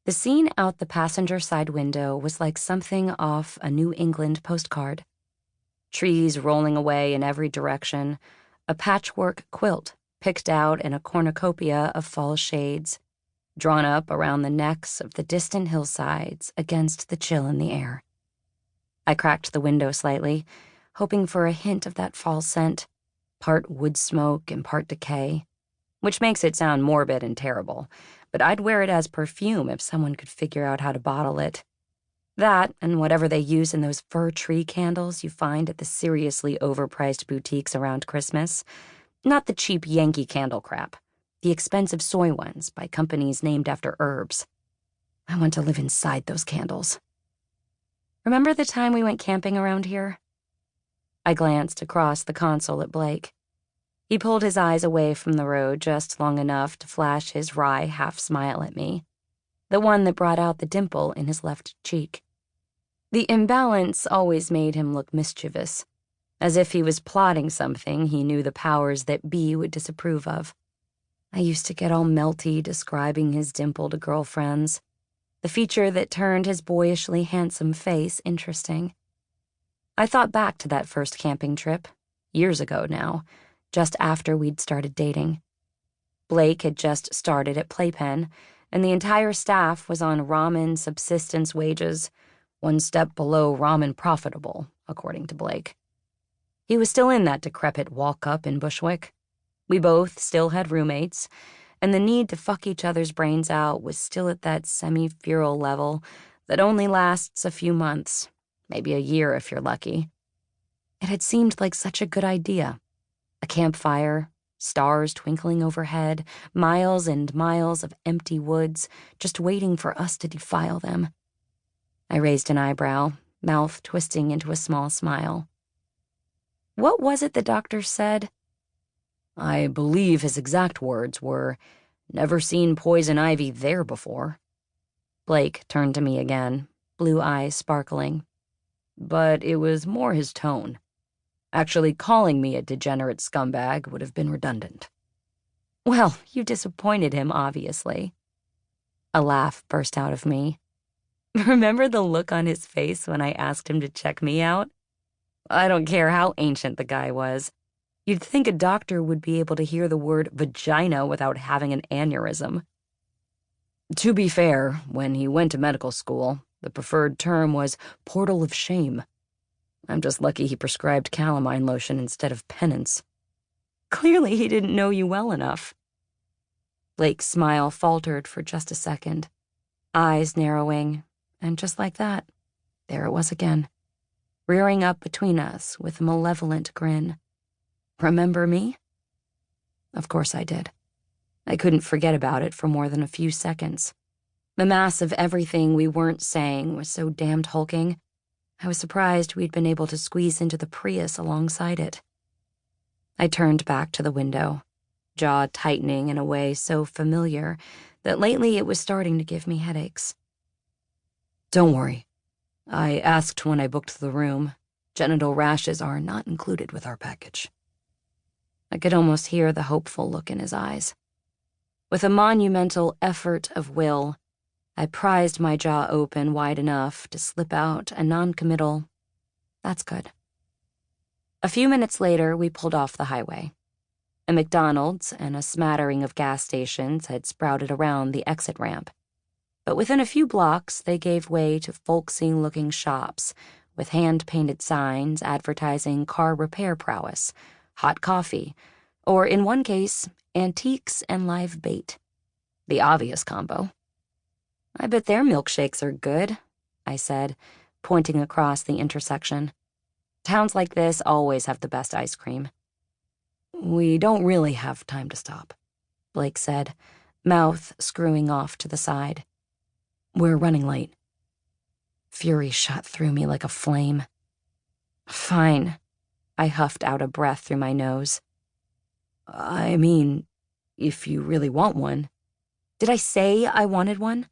The scene out the passenger side window was like something off a New England postcard. Trees rolling away in every direction, a patchwork quilt picked out in a cornucopia of fall shades, drawn up around the necks of the distant hillsides against the chill in the air. I cracked the window slightly, hoping for a hint of that fall scent, part wood smoke and part decay, which makes it sound morbid and terrible, but I'd wear it as perfume if someone could figure out how to bottle it. That, and whatever they use in those fir tree candles you find at the seriously overpriced boutiques around Christmas. Not the cheap Yankee candle crap. The expensive soy ones by companies named after herbs. I want to live inside those candles. Remember the time we went camping around here? I glanced across the console at Blake. He pulled his eyes away from the road just long enough to flash his wry half-smile at me, the one that brought out the dimple in his left cheek. The imbalance always made him look mischievous, as if he was plotting something he knew the powers that be would disapprove of. I used to get all melty describing his dimple to girlfriends, the feature that turned his boyishly handsome face interesting. I thought back to that first camping trip, years ago now, just after we'd started dating. Blake had just started at Playpen, and the entire staff was on ramen subsistence wages, one step below ramen profitable, according to Blake. He was still in that decrepit walk-up in Bushwick. We both still had roommates, and the need to fuck each other's brains out was still at that semi-feral level that only lasts a few months, maybe a year if you're lucky. It had seemed like such a good idea. A campfire, stars twinkling overhead, miles and miles of empty woods, just waiting for us to defile them. I raised an eyebrow, mouth twisting into a small smile. What was it the doctor said? I believe his exact words were, "Never seen poison ivy there before." Blake turned to me again, blue eyes sparkling. But it was more his tone. Actually, calling me a degenerate scumbag would have been redundant. Well, you disappointed him, obviously. A laugh burst out of me. Remember the look on his face when I asked him to check me out? I don't care how ancient the guy was. You'd think a doctor would be able to hear the word vagina without having an aneurysm. To be fair, when he went to medical school, the preferred term was portal of shame. I'm just lucky he prescribed calamine lotion instead of penance. Clearly he didn't know you well enough. Blake's smile faltered for just a second, eyes narrowing, and just like that, there it was again, rearing up between us with a malevolent grin. Remember me? Of course I did. I couldn't forget about it for more than a few seconds. The mass of everything we weren't saying was so damned hulking, I was surprised we'd been able to squeeze into the Prius alongside it. I turned back to the window, jaw tightening in a way so familiar that lately it was starting to give me headaches. Don't worry. I asked when I booked the room. Genital rashes are not included with our package. I could almost hear the hopeful look in his eyes. With a monumental effort of will, I prized my jaw open wide enough to slip out a non-committal, "That's good." A few minutes later, we pulled off the highway. A McDonald's and a smattering of gas stations had sprouted around the exit ramp, but within a few blocks they gave way to folksy-looking shops with hand-painted signs advertising car repair prowess, hot coffee, or in one case, antiques and live bait. The obvious combo. I bet their milkshakes are good, I said, pointing across the intersection. Towns like this always have the best ice cream. We don't really have time to stop, Blake said, mouth screwing off to the side. We're running late. Fury shot through me like a flame. Fine, I huffed out a breath through my nose. I mean, if you really want one. Did I say I wanted one?